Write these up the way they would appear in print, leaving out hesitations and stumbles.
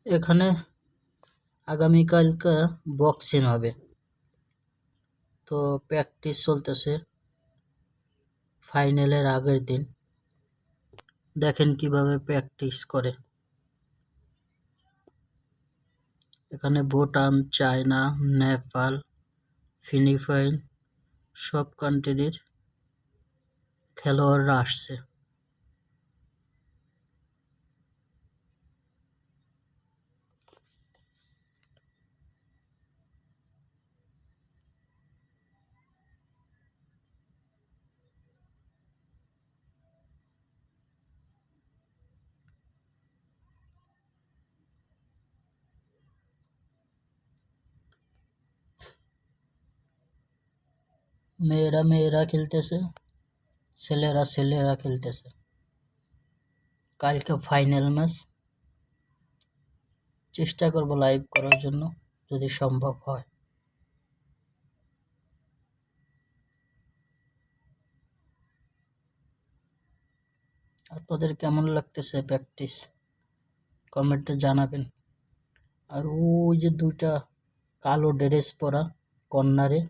এখানে আগামীকালকে বক্সিং হবে, তো প্র্যাকটিস চলতেছে ফাইনালের আগের দিন। দেখেন কিভাবে প্র্যাকটিস করে। এখানে ভুটান, চায়না, নেপাল, ফিলিপাইন সব কান্ট্রির খেলোয়াড়রা আসছে। মেয়েরা মেয়েরা খেলতেছে, ছেলেরা ছেলেরা খেলতেছে। কালকে ফাইনাল ম্যাচ। চেষ্টা করব লাইভ করার জন্য যদি সম্ভব হয়। আপনাদের কেমন লাগতেছে প্র্যাকটিস কমেন্টে জানাবেন। আর ওই যে দুইটা কালো ড্রেস পরা কর্নারে,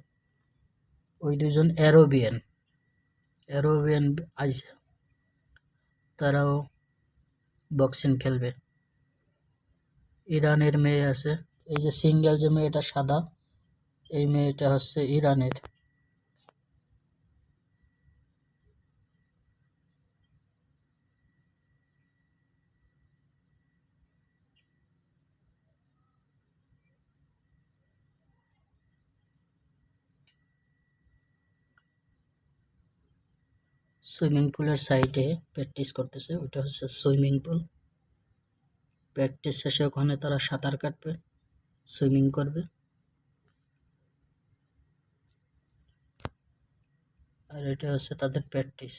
ওই দুজন অ্যারোবিয়ান আইছে, তারাও বক্সিং খেলবে। ইরানের মেয়ে আছে, এই যে সিঙ্গেল যে মেয়েটা সাদা, এই মেয়েটা হচ্ছে ইরানের। সুইমিং পুলের সাইডে প্র্যাকটিস করতেছে, ওইটা হচ্ছে সুইমিং পুল। প্র্যাকটিস শেষে ওখানে তারা সাঁতার কাটবে, সুইমিং করবে। আর এটা হচ্ছে তাদের প্র্যাকটিস।